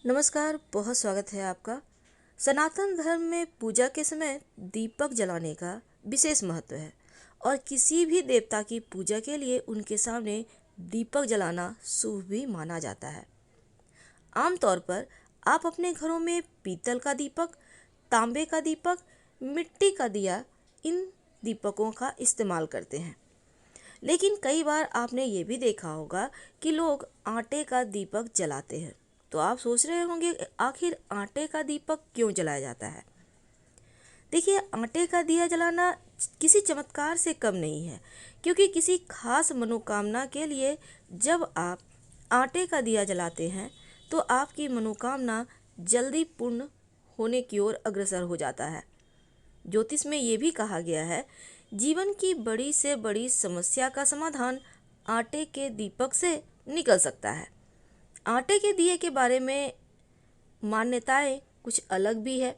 नमस्कार, बहुत स्वागत है आपका। सनातन धर्म में पूजा के समय दीपक जलाने का विशेष महत्व है और किसी भी देवता की पूजा के लिए उनके सामने दीपक जलाना शुभ भी माना जाता है। आमतौर पर आप अपने घरों में पीतल का दीपक, तांबे का दीपक, मिट्टी का दिया, इन दीपकों का इस्तेमाल करते हैं। लेकिन कई बार आपने ये भी देखा होगा कि लोग आटे का दीपक जलाते हैं। तो आप सोच रहे होंगे आखिर आटे का दीपक क्यों जलाया जाता है। देखिए, आटे का दिया जलाना किसी चमत्कार से कम नहीं है, क्योंकि किसी खास मनोकामना के लिए जब आप आटे का दिया जलाते हैं तो आपकी मनोकामना जल्दी पूर्ण होने की ओर अग्रसर हो जाता है। ज्योतिष में ये भी कहा गया है, जीवन की बड़ी से बड़ी समस्या का समाधान आटे के दीपक से निकल सकता है। आटे के दिए के बारे में मान्यताएं कुछ अलग भी है।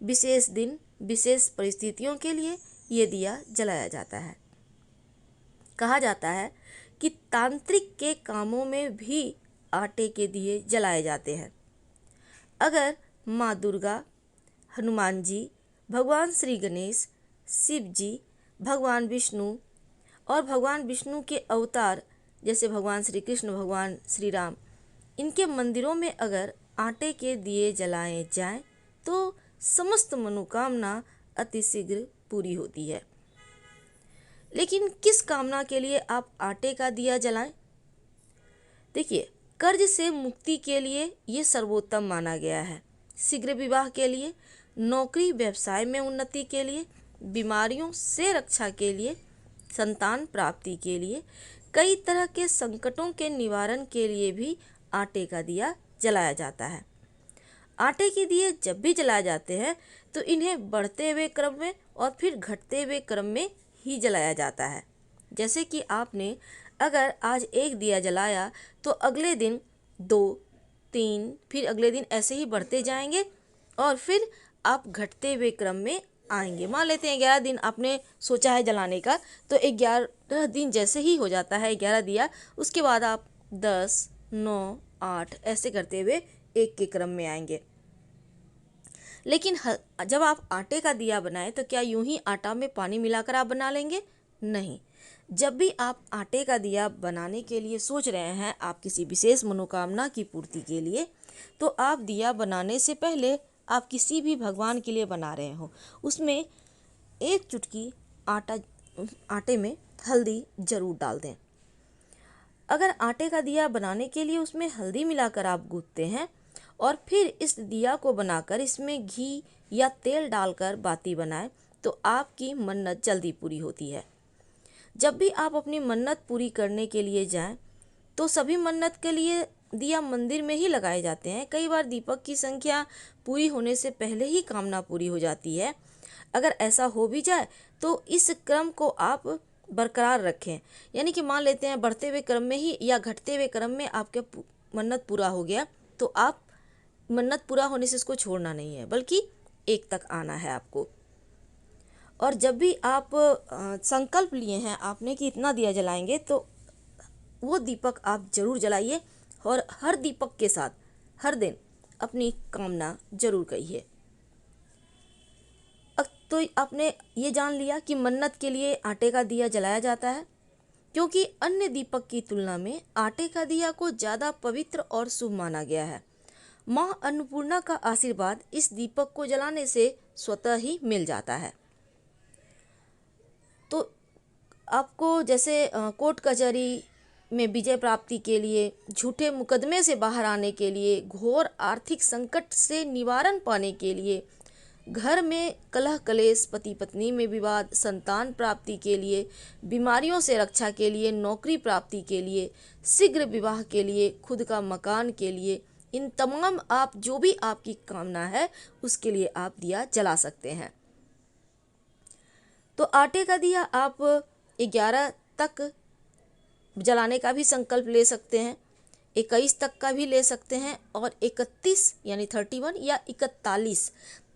विशेष दिन, विशेष परिस्थितियों के लिए ये दिया जलाया जाता है। कहा जाता है कि तांत्रिक के कामों में भी आटे के दिए जलाए जाते हैं। अगर माँ दुर्गा, हनुमान जी, भगवान श्री गणेश, शिव जी, भगवान विष्णु और भगवान विष्णु के अवतार जैसे भगवान श्री कृष्ण, भगवान श्री राम, इनके मंदिरों में अगर आटे के दिए जलाए जाएं तो समस्त मनोकामना अतिशीघ्र पूरी होती है। लेकिन किस कामना के लिए आप आटे का दिया जलाएं? देखिए, कर्ज से मुक्ति के लिए ये सर्वोत्तम माना गया है। शीघ्र विवाह के लिए, नौकरी व्यवसाय में उन्नति के लिए, बीमारियों से रक्षा के लिए, संतान प्राप्ति के लिए, कई तरह के संकटों के निवारण के लिए भी आटे का दिया जलाया जाता है। आटे के दिए जब भी जलाए जाते हैं तो इन्हें बढ़ते हुए क्रम में और फिर घटते हुए क्रम में ही जलाया जाता है। जैसे कि आपने अगर आज एक दिया जलाया तो अगले दिन 2, 3, फिर अगले दिन ऐसे ही बढ़ते जाएंगे और फिर आप घटते हुए क्रम में आएंगे। मान लेते हैं 11 दिन आपने सोचा है जलाने का, तो 11 दिन जैसे ही हो जाता है 11 दिया, उसके बाद आप 10, 9, 8 ऐसे करते हुए एक के क्रम में आएंगे। लेकिन जब आप आटे का दिया बनाएं तो क्या यूं ही आटा में पानी मिलाकर आप बना लेंगे? नहीं। जब भी आप आटे का दिया बनाने के लिए सोच रहे हैं, आप किसी विशेष मनोकामना की पूर्ति के लिए, तो आप दिया बनाने से पहले आप किसी भी भगवान के लिए बना रहे हो, उसमें एक चुटकी आटे में हल्दी जरूर डाल दें। अगर आटे का दिया बनाने के लिए उसमें हल्दी मिलाकर आप गूंथते हैं और फिर इस दिया को बनाकर इसमें घी या तेल डालकर बाती बनाएं तो आपकी मन्नत जल्दी पूरी होती है। जब भी आप अपनी मन्नत पूरी करने के लिए जाएं तो सभी मन्नत के लिए दिया मंदिर में ही लगाए जाते हैं। कई बार दीपक की संख्या पूरी होने से पहले ही कामना पूरी हो जाती है। अगर ऐसा हो भी जाए तो इस क्रम को आप बरकरार रखें, यानी कि मान लेते हैं बढ़ते हुए क्रम में ही या घटते हुए क्रम में आपके मन्नत पूरा हो गया तो आप मन्नत पूरा होने से इसको छोड़ना नहीं है, बल्कि एक तक आना है आपको। और जब भी आप संकल्प लिए हैं आपने कि इतना दिया जलाएंगे, तो वो दीपक आप जरूर जलाइए और हर दीपक के साथ हर दिन अपनी कामना जरूर कहिए। अब तो आपने ये जान लिया कि मन्नत के लिए आटे का दिया जलाया जाता है, क्योंकि अन्य दीपक की तुलना में आटे का दिया को ज़्यादा पवित्र और शुभ माना गया है। माँ अन्नपूर्णा का आशीर्वाद इस दीपक को जलाने से स्वतः ही मिल जाता है। तो आपको जैसे कोर्ट कचहरी में विजय प्राप्ति के लिए, झूठे मुकदमे से बाहर आने के लिए, घोर आर्थिक संकट से निवारण पाने के लिए, घर में कलह कलेश, पति पत्नी में विवाद, संतान प्राप्ति के लिए, बीमारियों से रक्षा के लिए, नौकरी प्राप्ति के लिए, शीघ्र विवाह के लिए, खुद का मकान के लिए, इन तमाम आप जो भी आपकी कामना है उसके लिए आप दिया जला सकते हैं। तो आटे का दिया आप 11 तक जलाने का भी संकल्प ले सकते हैं, 21 तक का भी ले सकते हैं और 31 यानी 31 या 41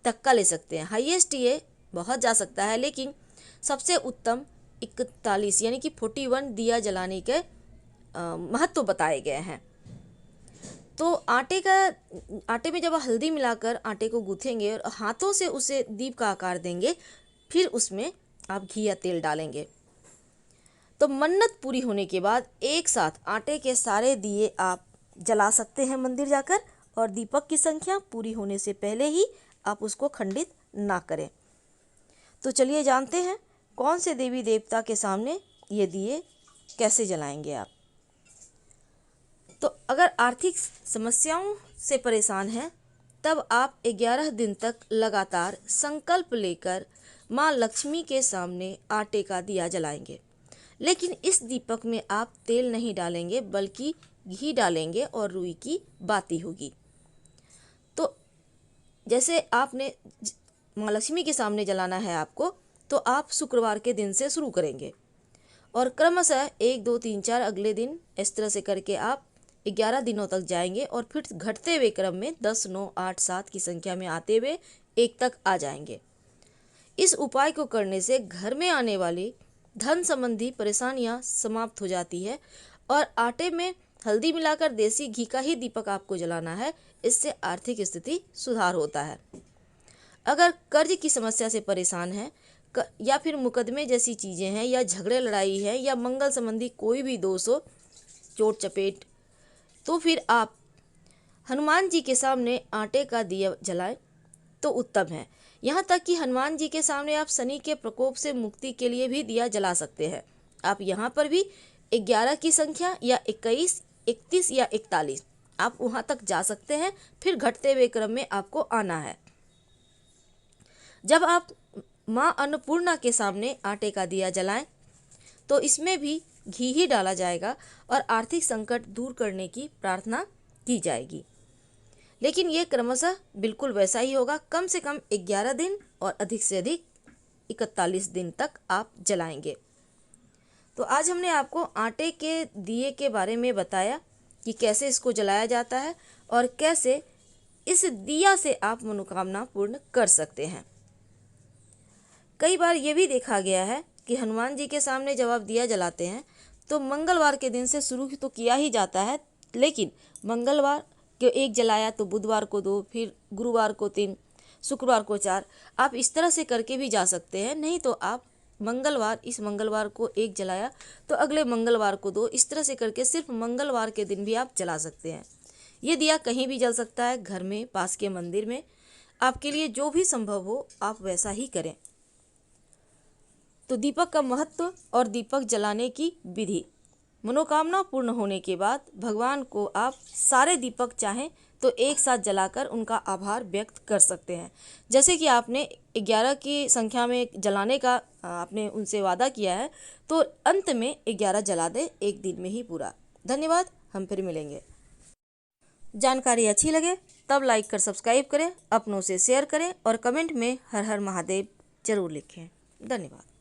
तक का ले सकते हैं। हाईएस्ट ये बहुत जा सकता है, लेकिन सबसे उत्तम 41 यानी कि 41 दिया जलाने के महत्व बताए गए हैं। तो आटे में जब हल्दी मिलाकर आटे को गूँथेंगे और हाथों से उसे दीप का आकार देंगे, फिर उसमें आप घी या तेल डालेंगे। तो मन्नत पूरी होने के बाद एक साथ आटे के सारे दिए आप जला सकते हैं मंदिर जाकर, और दीपक की संख्या पूरी होने से पहले ही आप उसको खंडित ना करें। तो चलिए जानते हैं कौन से देवी देवता के सामने ये दिए कैसे जलाएंगे आप। तो अगर आर्थिक समस्याओं से परेशान हैं, तब आप 11 दिन तक लगातार संकल्प लेकर माँ लक्ष्मी के सामने आटे का दिया जलाएंगे। लेकिन इस दीपक में आप तेल नहीं डालेंगे, बल्कि घी डालेंगे और रुई की बाती होगी। तो जैसे आपने माँ लक्ष्मी के सामने जलाना है आपको, तो आप शुक्रवार के दिन से शुरू करेंगे और क्रमशः 1, 2, 3, 4 अगले दिन इस तरह से करके आप 11 दिनों तक जाएंगे और फिर घटते हुए क्रम में 10, 9, 8, 7 की संख्या में आते हुए 1 तक आ जाएंगे। इस उपाय को करने से घर में आने वाली धन संबंधी परेशानियां समाप्त हो जाती है और आटे में हल्दी मिलाकर देसी घी का ही दीपक आपको जलाना है। इससे आर्थिक स्थिति सुधार होता है। अगर कर्ज की समस्या से परेशान हैं या फिर मुकदमे जैसी चीज़ें हैं या झगड़े लड़ाई है या मंगल संबंधी कोई भी दोष हो, चोट चपेट, तो फिर आप हनुमान जी के सामने आटे का दिया जलाएं तो उत्तम है। यहाँ तक कि हनुमान जी के सामने आप शनि के प्रकोप से मुक्ति के लिए भी दिया जला सकते हैं। आप यहाँ पर भी 11 की संख्या या 21, 31 या 41 आप वहाँ तक जा सकते हैं। फिर घटते हुए क्रम में आपको आना है। जब आप माँ अन्नपूर्णा के सामने आटे का दिया जलाएं तो इसमें भी घी ही डाला जाएगा और आर्थिक संकट दूर करने की प्रार्थना की जाएगी। लेकिन ये क्रमशः बिल्कुल वैसा ही होगा, कम से कम 11 दिन और अधिक से अधिक 41 दिन तक आप जलाएंगे। तो आज हमने आपको आटे के दिए के बारे में बताया कि कैसे इसको जलाया जाता है और कैसे इस दिया से आप मनोकामना पूर्ण कर सकते हैं। कई बार ये भी देखा गया है कि हनुमान जी के सामने जब आप दिया जलाते हैं तो मंगलवार के दिन से शुरू तो किया ही जाता है, लेकिन मंगलवार के 1 जलाया तो बुधवार को 2, फिर गुरुवार को 3, शुक्रवार को 4, आप इस तरह से करके भी जा सकते हैं। नहीं तो आप इस मंगलवार को 1 जलाया तो अगले मंगलवार को 2, इस तरह से करके सिर्फ मंगलवार के दिन भी आप जला सकते हैं। ये दिया कहीं भी जल सकता है, घर में, पास के मंदिर में, आपके लिए जो भी संभव हो आप वैसा ही करें। तो दीपक का महत्व और दीपक जलाने की विधि। मनोकामना पूर्ण होने के बाद भगवान को आप सारे दीपक चाहें तो एक साथ जलाकर उनका आभार व्यक्त कर सकते हैं। जैसे कि आपने 11 की संख्या में जलाने का आपने उनसे वादा किया है, तो अंत में 11 जला दें, एक दिन में ही पूरा। धन्यवाद, हम फिर मिलेंगे। जानकारी अच्छी लगे तब लाइक कर सब्सक्राइब करें, अपनों से शेयर करें और कमेंट में हर हर महादेव जरूर लिखें। धन्यवाद।